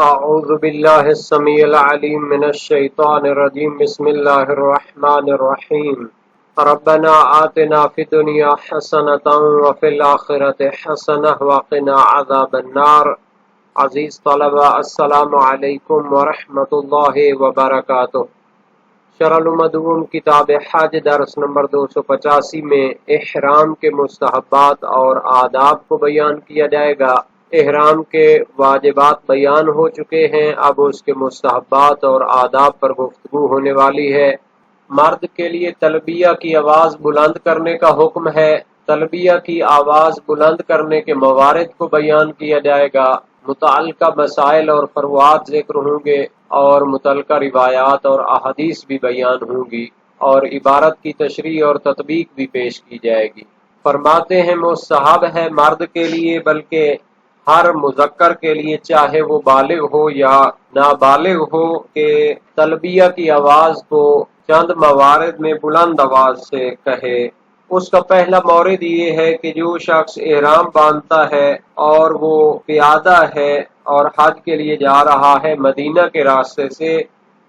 اعوذ باللہ السمیع العلیم من الشیطان الرجیم بسم اللہ الرحمن الرحیم ربنا آتنا فی الدنیا حسنة وفی الآخرة حسنة وقنا عذاب النار۔ عزیز طلبہ، السلام علیکم ورحمۃ اللہ وبرکاتہ۔ شرح المدون کتاب حج درس نمبر 285 میں احرام کے مستحبات اور آداب کو بیان کیا جائے گا۔ احرام کے واجبات بیان ہو چکے ہیں، اب اس کے مستحبات اور آداب پر گفتگو ہونے والی ہے۔ مرد کے لیے تلبیہ کی آواز بلند کرنے کا حکم ہے۔ تلبیہ کی آواز بلند کرنے کے موارد کو بیان کیا جائے گا۔ متعلقہ مسائل اور فروعات ذکر ہوں گے اور متعلقہ روایات اور احادیث بھی بیان ہوں گی اور عبارت کی تشریح اور تطبیق بھی پیش کی جائے گی۔ فرماتے ہیں مستحب ہے مرد کے لیے بلکہ ہر مذکر کے لیے، چاہے وہ بالغ ہو یا نابالغ ہو، کہ تلبیہ کی آواز کو چند موارد میں بلند آواز سے کہے۔ اس کا پہلا مورد یہ ہے کہ جو شخص احرام باندھتا ہے اور وہ پیادہ ہے اور حج کے لیے جا رہا ہے مدینہ کے راستے سے،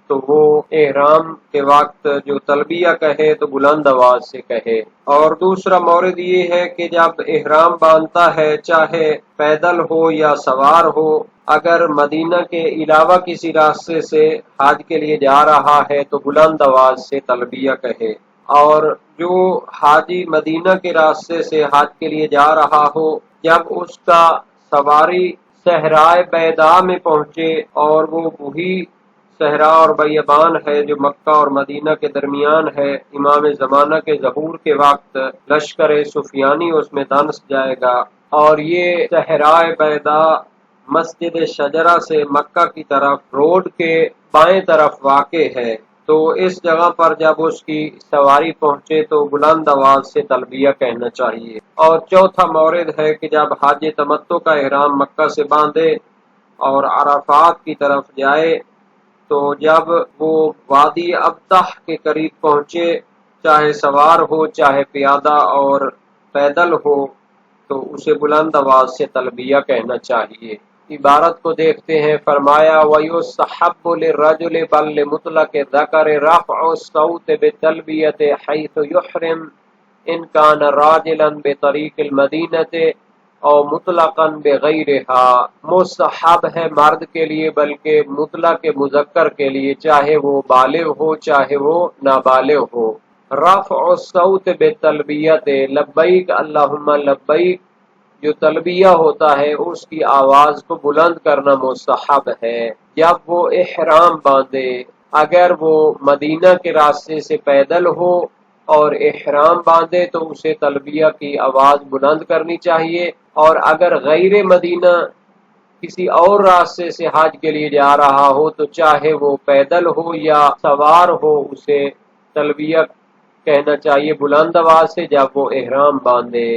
تو وہ احرام کے وقت جو تلبیہ کہے تو بلند آواز سے کہے۔ اور دوسرا مورد یہ ہے کہ جب احرام باندھتا ہے، چاہے پیدل ہو یا سوار ہو، اگر مدینہ کے علاوہ کسی راستے سے حج کے لیے جا رہا ہے تو بلند آواز سے تلبیہ کہے۔ اور جو حاجی مدینہ کے راستے سے حج کے لیے جا رہا ہو، جب اس کا سواری صحرائے بیضاء میں پہنچے، اور وہ وہی صحرا اور بیابان ہے جو مکہ اور مدینہ کے درمیان ہے، امام زمانہ کے ظہور کے وقت لشکر سفیانی اس میں دنس جائے گا، اور یہ صحرائے بیضاء مسجد شجرہ سے مکہ کی طرف روڈ کے بائیں طرف واقع ہے۔ تو اس جگہ پر جب اس کی سواری پہنچے تو بلند آواز سے تلبیہ کہنا چاہیے۔ اور چوتھا مورد ہے کہ جب حج تمتع کا احرام مکہ سے باندھے اور عرفات کی طرف جائے، تو جب وہ وادی ابطح کے قریب پہنچے، چاہے سوار ہو چاہے پیادہ اور پیدل ہو، تو اسے بلند آواز سے تلبیہ کہنا چاہیے۔ عبارت کو دیکھتے ہیں۔ فرمایا وَيُسْتَحَبُّ لِلرَّجُلِ بَلْ لِمُطْلَقِ الذَّكَرِ رَفْعُ الصَّوْتِ بِالتَّلْبِيَةِ حَيْثُ يُحْرِمُ إِنْ كَانَ رَاجِلًا بِطَرِيقِ الْمَدِينَةِ او مطلقاً بغیرہا۔ مستحب ہے مرد کے لیے بلکہ مطلق مذکر کے لیے، چاہے وہ بالغ ہو چاہے وہ نابالغ ہو، رفع الصوت بالتلبیت، لبیک اللہم لبیک، جو تلبیہ ہوتا ہے اس کی آواز کو بلند کرنا مستحب ہے جب وہ احرام باندھے۔ اگر وہ مدینہ کے راستے سے پیدل ہو اور احرام باندھے تو اسے تلبیہ کی آواز بلند کرنی چاہیے، اور اگر غیر مدینہ کسی اور راستے سے حج کے لیے جا رہا ہو تو چاہے وہ پیدل ہو یا سوار ہو، اسے تلبیہ کہنا چاہیے بلند آواز سے جب وہ احرام باندھے۔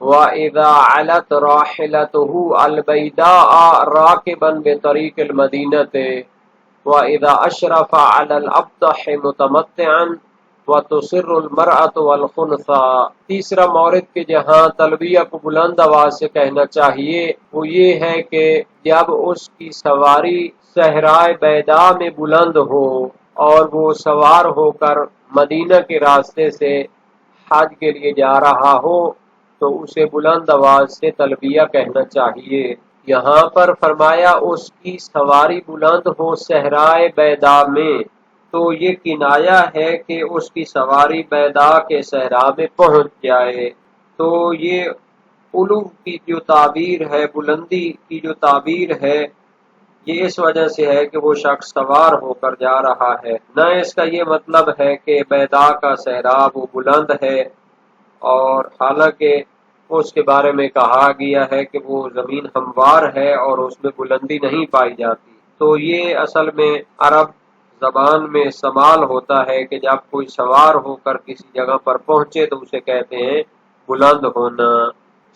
وَإِذَا عَلَتْ رَاحِلَتُهُ الْبَيْضَاءَ رَاكِبًا بِطَرِيقِ الْمَدِينَةِ وَإِذَا أَشْرَفَ عَلَى الْأَبْطَحِ مُتَمَتِّعًا وَتُصِرُّ الْمَرْأَةُ وَالْخُنْثَىٰ۔ تیسرا مورد کہ جہاں تلبیہ کو بلند آواز سے کہنا چاہیے وہ یہ ہے کہ جب اس کی سواری صحرائے بیضاء میں بلند ہو اور وہ سوار ہو کر مدینہ کے راستے سے حج کے لیے جا رہا ہو تو اسے بلند آواز سے تلبیہ کہنا چاہیے۔ یہاں پر فرمایا اس کی سواری بلند ہو صحرائے بیضاء میں، تو یہ کنایا ہے کہ اس کی سواری بیضاء کے صحرا میں پہنچ جائے۔ تو یہ علو کی جو تعبیر ہے، بلندی کی جو تعبیر ہے، یہ اس وجہ سے ہے کہ وہ شخص سوار ہو کر جا رہا ہے، نہ اس کا یہ مطلب ہے کہ بیضاء کا صحرا وہ بلند ہے، اور حالانکہ اس کے بارے میں کہا گیا ہے کہ وہ زمین ہموار ہے اور اس میں بلندی نہیں پائی جاتی۔ تو یہ اصل میں عرب زبان میں استعمال ہوتا ہے کہ جب کوئی سوار ہو کر کسی جگہ پر پہنچے تو اسے کہتے ہیں بلند ہونا۔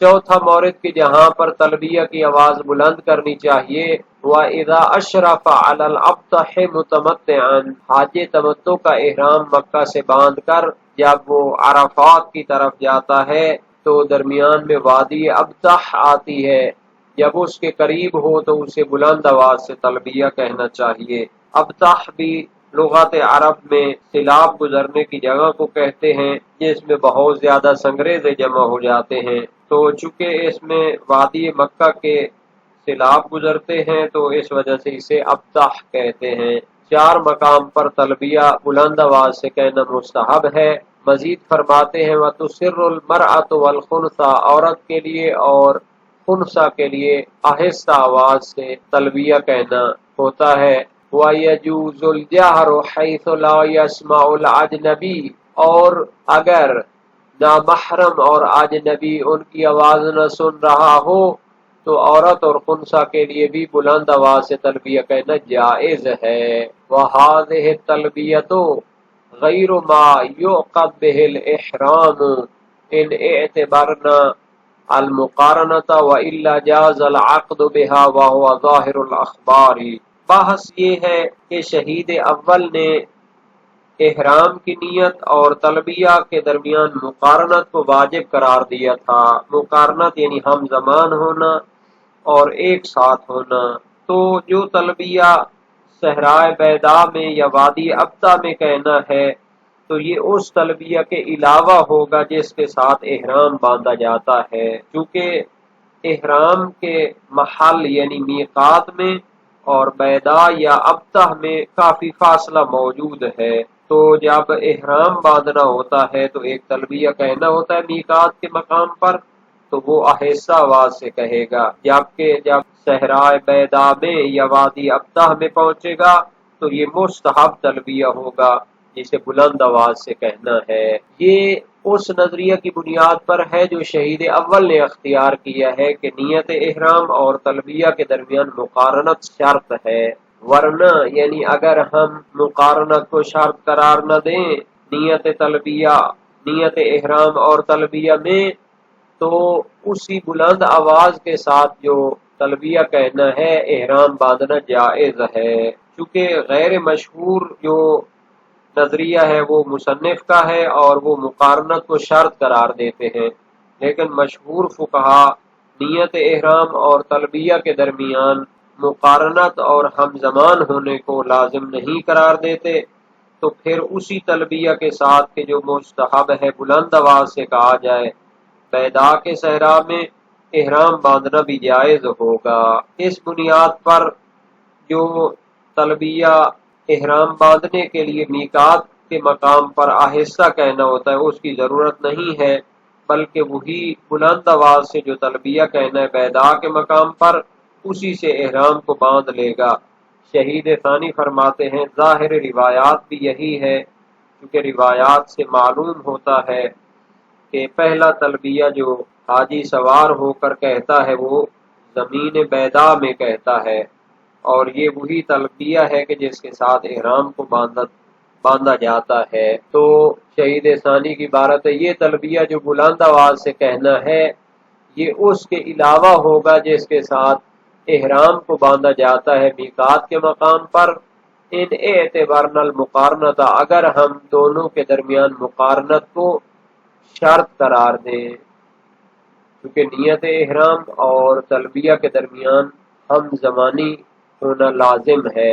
چوتھا مورد کہ جہاں پر تلبیہ کی آواز بلند کرنی چاہیے، وَإِذَا أَشْرَفَ عَلَى الْأَبْطَحِ مُتَمَتِّعًا، حج تمتع کا احرام مکہ سے باندھ کر جب وہ عرفات کی طرف جاتا ہے تو درمیان میں وادی ابطح آتی ہے، جب اس کے قریب ہو تو اسے بلند آواز سے تلبیہ کہنا چاہیے۔ ابطح بھی لغت عرب میں سیلاب گزرنے کی جگہ کو کہتے ہیں جس میں بہت زیادہ سنگریزے جمع ہو جاتے ہیں، تو چونکہ اس میں وادی مکہ کے سیلاب گزرتے ہیں تو اس وجہ سے اسے ابطح کہتے ہیں۔ 4 مقام پر تلبیہ بلند آواز سے کہنا مستحب ہے۔ مزید فرماتے ہیں وَتُسِرُّ الْمَرْأَةُ وَالْخُنْثَى، عورت کے لیے اور خنثیٰ کے لیے آہستہ آواز سے تلبیہ کہنا ہوتا ہے۔ وَيَجُوزُ الْجَهْرُ حَيْثُ لَا يَسْمَعُ الْأَجْنَبِيُّ، اور اگر نامحرم اور اجنبی ان کی آواز نہ سن رہا ہو تو عورت اور خنثیٰ کے لیے بھی بلند آواز سے تلبیہ کہنا جائز ہے۔ وَهَذِهِ التَّلْبِيَّةُ غَيْرُ مَا يُعْقَدْ بِهِ الْإِحْرَامُ إِنْ اعْتَبَرْنَا الْمُقَارَنَةَ وَإِلَّا جَازَ الْعَقْدُ بِهَا وَهُوَ ظَاهِرُ الْأَخْبَارِ۔ بحث یہ ہے کہ شہید اول نے احرام کی نیت اور تلبیہ کے درمیان مقارنت کو واجب قرار دیا تھا۔ مقارنت یعنی ہم زمان ہونا اور ایک ساتھ ہونا۔ تو جو تلبیہ صحرائے بیضاء میں یا وادی ابطح میں کہنا ہے تو یہ اس تلبیہ کے علاوہ ہوگا جس کے ساتھ احرام باندھا جاتا ہے، کیونکہ احرام کے محل یعنی میقات میں اور بیضاء یا ابطح میں کافی فاصلہ موجود ہے، تو جب احرام باندھنا ہوتا ہے تو ایک تلبیہ کہنا ہوتا ہے میقات کے مقام پر، تو وہ آہستہ آواز سے کہے گا، جبکہ جب صحرائے بیضاء میں یا وادی ابطح میں پہنچے گا تو یہ مستحب تلبیہ ہوگا جسے بلند آواز سے کہنا ہے۔ یہ اس نظریہ کی بنیاد پر ہے جو شہید اول نے اختیار کیا ہے کہ نیت احرام اور تلبیہ کے درمیان مقارنت شرط ہے، ورنہ یعنی اگر ہم مقارنت کو شرط قرار نہ دیں نیت احرام اور تلبیہ میں، تو اسی بلند آواز کے ساتھ جو تلبیہ کہنا ہے احرام باندھنا جائز ہے۔ چونکہ غیر مشہور جو نظریہ ہے وہ مصنف کا ہے اور وہ مقارنت کو شرط قرار دیتے ہیں، لیکن مشہور فقہا نیت احرام اور تلبیہ کے درمیان مقارنت اور ہم زمان ہونے کو لازم نہیں قرار دیتے، تو پھر اسی تلبیہ کے ساتھ کہ جو مستحب ہے بلند آواز سے کہا جائے بیضاء کے صحرا میں احرام باندھنا بھی جائز ہوگا۔ اس بنیاد پر جو تلبیہ احرام باندھنے کے لیے میقات کے مقام پر آہستہ کہنا ہوتا ہے اس کی ضرورت نہیں ہے، بلکہ وہی بلند آواز سے جو تلبیہ کہنا ہے بیضاء کے مقام پر اسی سے احرام کو باندھ لے گا۔ شہید ثانی فرماتے ہیں ظاہر روایات بھی یہی ہے، کیونکہ روایات سے معلوم ہوتا ہے کہ پہلا تلبیہ جو حاجی سوار ہو کر کہتا ہے وہ زمین بیضاء میں کہتا ہے، اور یہ وہی تلبیہ ہے کہ جس کے ساتھ احرام کو باندھا جاتا ہے۔ تو شہید ثانی کی عبارت ہے یہ تلبیہ جو بلند آواز سے کہنا ہے یہ اس کے علاوہ ہوگا جس کے ساتھ احرام کو باندھا جاتا ہے میقات کے مقام پر، ان اعتبارنا المقارنۃ، اگر ہم دونوں کے درمیان مقارنت کو شرط قرار دیں، کیونکہ نیت احرام اور تلبیہ کے درمیان ہم زمانی ہونا لازم ہے۔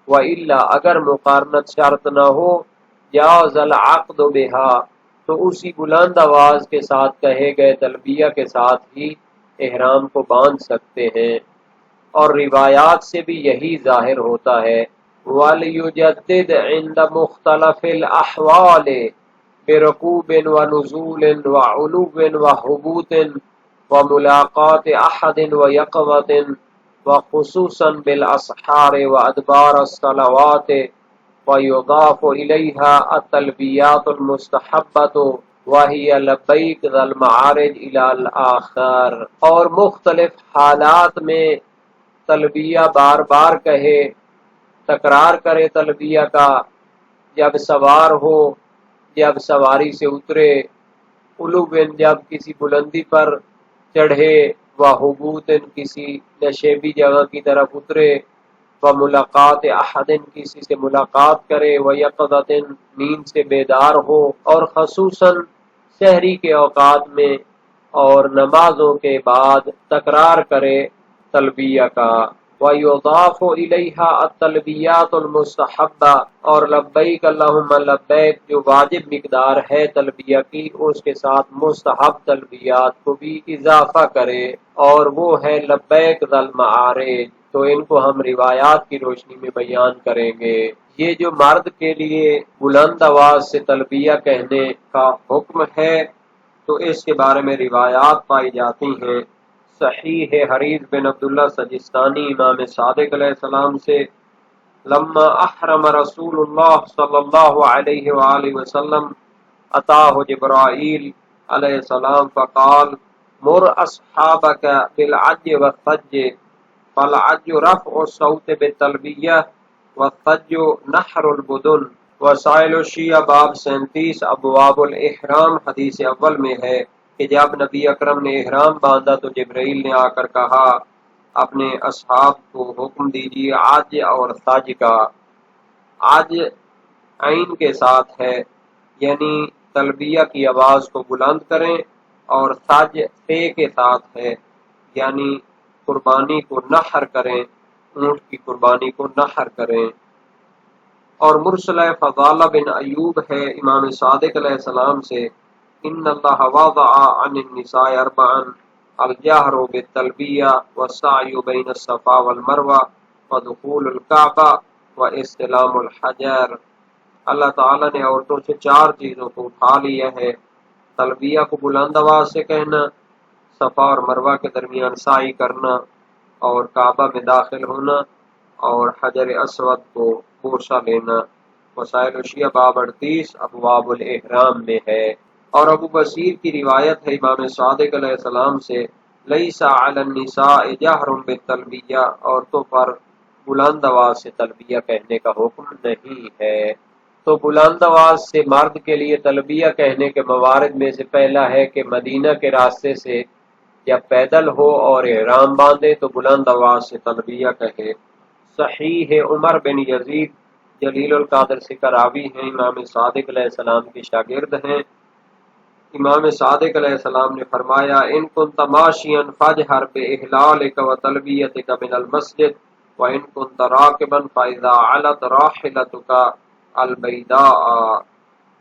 وَإِلَّا، اگر مقارنت شرط نہ ہو جاز العقد بها، تو اسی بلند آواز کے ساتھ کہے گئے تلبیہ کے ساتھ ہی احرام کو باندھ سکتے ہیں، اور روایات سے بھی یہی ظاہر ہوتا ہے۔ وَلْيُجَدِّدْ عِنْدَ مُخْتَلَفِ الْأَحْوَالِ بِرُكُوبٍ وَنُزُولٍ وَعُلُوٍ وَهُبُوطٍ وَمُلَاقَاتِ أَحَدٍ وَيَقْظَةٍ وَخُصُوصًا بِالْأَسْحَارِ وَأَدْبَارِ الصَّلَوَاتِ وَيُضَافُ إِلَيْهَا التَّلْبِيَّاتُ الْمُسْتَحَبَّةُ وَهِيَ لَبَّيْكَ ذَا الْمَعَارِجِ إِلَى الْآخِرِ، اور مختلف حالات میں تلبیہ بار بار کہے، تکرار کرے تلبیہ کا، جب سوار ہو، جب سواری سے اترے، علوٍ جب کسی بلندی پر چڑھے، وحبوطٍ کسی نشیبی جگہ کی طرف اترے، وملاقات احدٍ کسی سے ملاقات کرے، ویقظةٍ نیند سے بیدار ہو، اور خصوصاً سحری کے اوقات میں اور نمازوں کے بعد تکرار کرے تلبیہ کا، وَيُضَافُ إِلَيْهَا التَّلْبِيَّاتُ الْمُسْتَحَبَّةُ، اور لبیک اللہم لبیک جو واجب مقدار ہے تلبیہ کی، اس کے ساتھ مستحب تلبیات کو بھی اضافہ کرے، اور وہ ہے لبیک ذی المعارج۔ تو ان کو ہم روایات کی روشنی میں بیان کریں گے۔ یہ جو مرد کے لیے بلند آواز سے تلبیہ کہنے کا حکم ہے تو اس کے بارے میں روایات پائی جاتی ہیں۔ صحیح ہے حریث بن عبداللہ سجستانی امام صادق علیہ السلام سے، لما احرم رسول اللہ صلی اللہ علیہ وآلہ وسلم اتاہ جبرائیل علیہ السلام فقال مر اصحابک بالعج والثج، فالعج رفع الصوت بالتلبیہ والثج نحر البدن۔ وسائل الشیعہ باب 37 ابواب الاحرام حدیث اول میں ہے کہ جب نبی اکرم نے احرام باندھا تو جبرائیل نے آ کر کہا اپنے اصحاب کو حکم دیجیے عج اور ثج کا۔ عج عین کے ساتھ ہے، یعنی تلبیہ کی آواز کو بلند کریں، اور ثج ثے کے ساتھ ہے، یعنی قربانی کو نحر کریں، اونٹ کی قربانی کو نحر کریں۔ اور مرسلہ فضالہ بن ایوب ہے امام صادق علیہ السلام سے، ان اللہ وضع عن النساء اربعا الجہر بالتلبیہ والسعی بین الصفا والمروہ ودخول الکعبہ واستلام الحجر۔ اللہ تعالیٰ نے عورتوں سے 4 چیزوں کو اٹھا لیا ہے، تلبیہ کو بلند آواز سے کہنا، صفا اور مروہ کے درمیان سعی کرنا، اور کعبہ میں داخل ہونا، اور حجر اسود کو بوسہ لینا۔ وسائل الشیعہ باب 38 ابواب الاحرام میں ہے۔ اور ابو بصیر کی روایت ہے امام صادق علیہ السلام سے، لیس علی النساء جہر بالتلبیہ، عورتوں پر بلند آواز سے تلبیہ کہنے کا حکم نہیں ہے۔ تو بلند آواز سے مرد کے لیے تلبیہ کہنے کے موارد میں سے پہلا ہے کہ مدینہ کے راستے سے جب پیدل ہو اور احرام باندھے تو بلند آواز سے تلبیہ کہے۔ صحیح ہے عمر بن یزید جلیل القدر سے راوی ہیں، امام صادق علیہ السلام کے شاگرد ہیں۔ امام صادق علیہ السلام نے فرمایا ان کنت ماشیا فاجہر باحلالک وتلبیتک من المسجد وان کنت راکبا فاذا علت راحلتک البیداء،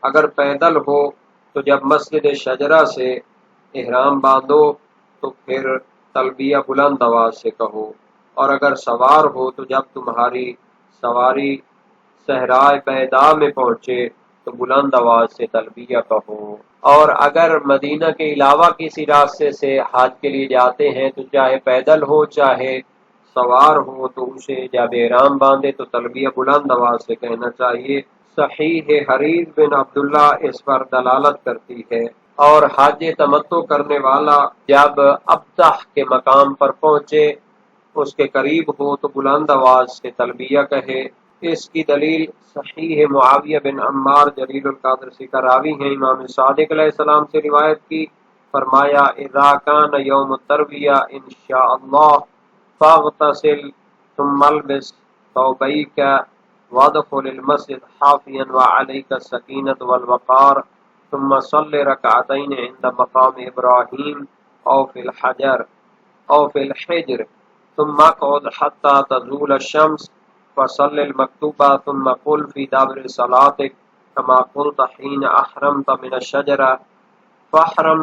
اگر پیدل ہو تو جب مسجد شجرہ سے احرام باندھو تو پھر تلبیہ بلند آواز سے کہو، اور اگر سوار ہو تو جب تمہاری سواری صحرائے بیضاء میں پہنچے تو بلند آواز سے تلبیہ کہو۔ اور اگر مدینہ کے علاوہ کسی راستے سے حج کے لیے جاتے ہیں تو چاہے پیدل ہو چاہے سوار ہو تو اسے جب احرام باندھے تو تلبیہ بلند آواز سے کہنا چاہیے۔ صحیح حریث بن عبداللہ اس پر دلالت کرتی ہے۔ اور حج تمتع کرنے والا جب ابطح کے مقام پر پہنچے اس کے قریب ہو تو بلند آواز سے تلبیہ کہے۔ اس کی دلیل صحیح معاویہ بن عمار جلیل القدر سے راوی ہیں، امام صادق علیہ السلام سے روایت کی، فرمایا اذا کان یوم الترویہ انشاء اللہ فاغتسل ثم البس ثوبیک وادخل المسجد حافیا وعلیک السکینۃ والوقار ثم صل رکعتین عند مقام ابراہیم او فی الحجر ثم اقعد حتى تزول الشمس فصل المکتوبہ ثم قل فی دبر صلاتک كما قلت حين احرمت من الشجرة فاحرم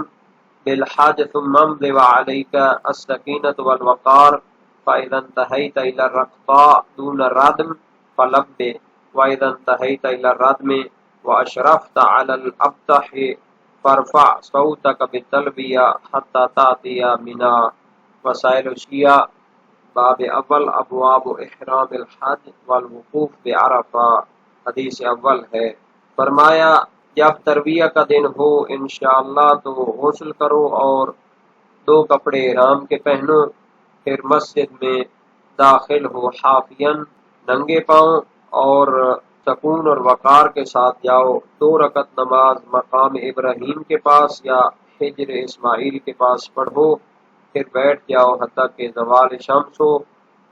بالحج ثم امض وعليك السكينة والوقار فإذا انتهيت إلى الرقطاء دون الردم فلب وإذا انتهيت إلى الردم وأشرفت على الأبطح فارفع صوتك بالتلبية حتى تأتي منى۔ وسائل الشیعہ باب اول ابواب احرام الحج والوقوف بعرفہ حدیث اول ہے۔ فرمایا جب ترویہ کا دن ہو انشاءاللہ تو غسل کرو اور 2 کپڑے احرام کے پہنو، پھر مسجد میں داخل ہو حافین ننگے پاؤں اور سکون اور وقار کے ساتھ جاؤ، 2 رکعت نماز مقام ابراہیم کے پاس یا حجر اسماعیل کے پاس پڑھو، پھر بیٹھ جاؤ حتیٰ کہ زوال شمس ہو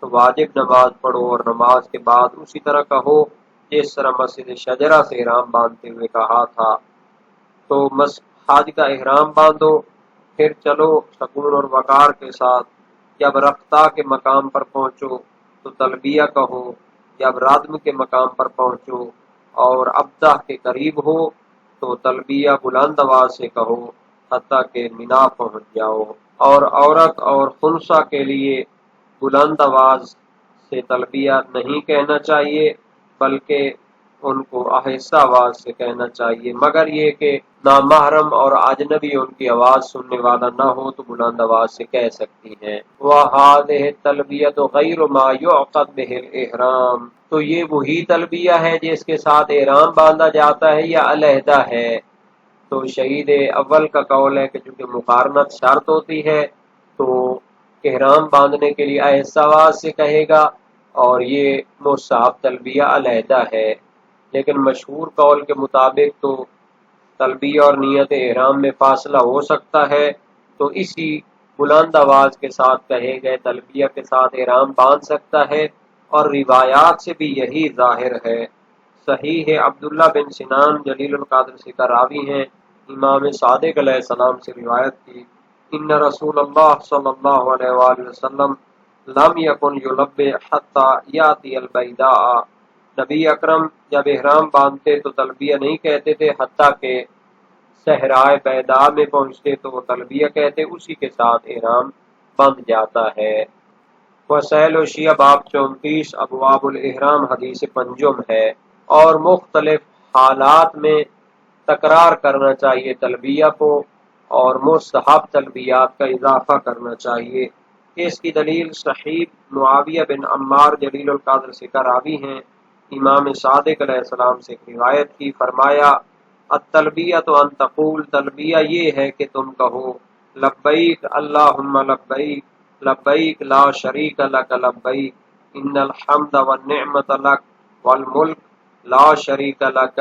تو واجب نماز پڑھو، اور نماز کے بعد اسی طرح کہو جس طرح مسجد شجرہ سے احرام باندھتے ہوئے کہا تھا۔ تو حج کا احرام باندھو، پھر چلو سکون اور وقار کے ساتھ جب رفتہ کے مقام پر پہنچو تو تلبیہ کہو، جب ردم کے مقام پر پہنچو اور ابدہ کے قریب ہو تو تلبیہ بلند آواز سے کہو حتیٰ کہ مینا پہنچ جاؤ۔ اور عورت اور خنثی کے لیے بلند آواز سے تلبیہ نہیں کہنا چاہیے، بلکہ ان کو آہستہ آواز سے کہنا چاہیے، مگر یہ کہ نامحرم اور اجنبی ان کی آواز سننے والا نہ ہو تو بلند آواز سے کہہ سکتی ہیں۔ وَهَٰذِهِ التَّلْبِيَةُ غَيْرُ مَا يُعْقَدْ بِهِ الْإِحْرَامُ، تو یہ وہی تلبیہ ہے جس کے ساتھ احرام باندھا جاتا ہے یا علیحدہ ہے؟ تو شہید اول کا قول ہے کہ چونکہ مقارنت شرط ہوتی ہے تو احرام باندھنے کے لیے آہستہ آواز سے کہے گا، اور یہ مستحب تلبیہ علیحدہ ہے۔ لیکن مشہور قول کے مطابق تو تلبیہ اور نیت احرام میں فاصلہ ہو سکتا ہے، تو اسی بلند آواز کے ساتھ کہے گئے تلبیہ کے ساتھ احرام باندھ سکتا ہے، اور روایات سے بھی یہی ظاہر ہے۔ صحیح ہے، عبداللہ بن سنان جلیل القدر سے کا راوی ہیں، امام صادق علیہ السلام سے روایت کی، ان رسول اللہ صلی اللہ علیہ وآلہ وسلم لم یکن یلبی حتی یاتی البیداء، نبی اکرم جب احرام باندھتے تو تلبیہ نہیں کہتے تھے حتیٰ کہ صحرائے بیداء میں پہنچتے تو وہ تلبیہ کہتے، اسی کے ساتھ احرام بند جاتا ہے۔ وسائل و شیعہ باب 34 ابواب الاحرام حدیث پنجم ہے، اور مختلف حالات میں تکرار کرنا چاہیے تلبیہ کو، اور مستحب تلبیات کا اضافہ کرنا چاہیے۔ اس کی دلیل صحیح معاویہ بن عمار جلیل القدر سے کا راوی ہیں، امام صادق علیہ السلام سے روایت کی، فرمایا التلبیۃ ان تقول، تلبیہ یہ ہے کہ تم کہو لبیک اللہم لبیک لبیک لا شریک لک لبیک ان الحمد والنعمت لک والملک لا شریک لک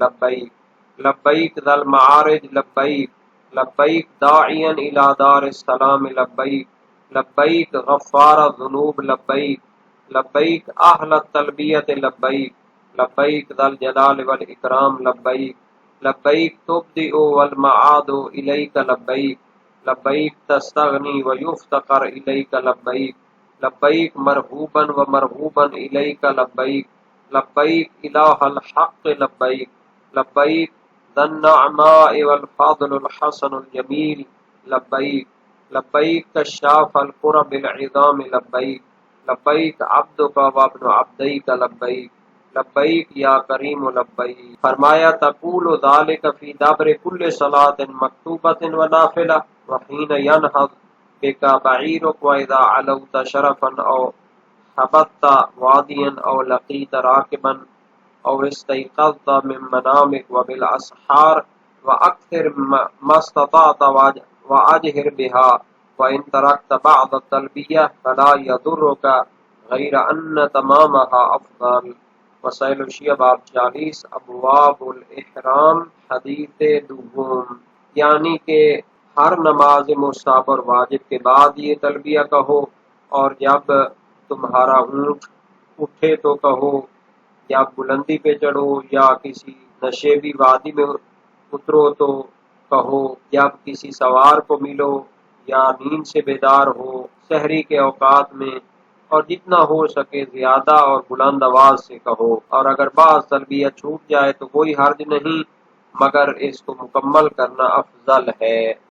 لبیک لبیک ذا المعارج لبیک لبیک داعیا الی دار السلام لبیک لبیک غفار الذنوب لبیک لبیک اہل التلبیۃ لبیک لبیک ذا الجلال والاکرام لبیک لبیک تبدئ والمعاد الیک لبیک لبیک تستغنی ویفتقر الیک لبیک لبیک مرحوبا ومرحوبا الیک لبیک لبیک الہ الحق لبیک لبیک ذا النعماء والفضل الحسن الجمیل لبیک لبیک کشاف الکرب العظام لبیک لبیک عبدک وابن عبدیک لبیک لبیک یا کریم لبیک۔ فرمایا تقول ذلک فی دبر کل صلاۃ مکتوبۃ ونافلہ وحین ینہض بک بعیرک واذا علوت شرفا او حبطت وادیا او لقیت راکبا او استيقظت من منامك وبالاسحار واكثر ما استطعت واجهر بها وان تركت بعض التلبية فلا يضرك غير ان تمامها افضل۔ وسائل الشیعہ باب 40 ابواب الاحرام حدیث دوم، یعنی کہ ہر نماز مستحب اور واجب کے بعد یہ تلبیہ کہو، اور جب تمہارا اونٹ اٹھے تو کہو، یا بلندی پہ چڑھو یا کسی نشیبی وادی میں اترو تو کہو، جب کسی سوار کو ملو یا نیند سے بیدار ہو سحری کے اوقات میں، اور جتنا ہو سکے زیادہ اور بلند آواز سے کہو، اور اگر بعض تلبیہ چھوٹ جائے تو کوئی حرج نہیں، مگر اس کو مکمل کرنا افضل ہے۔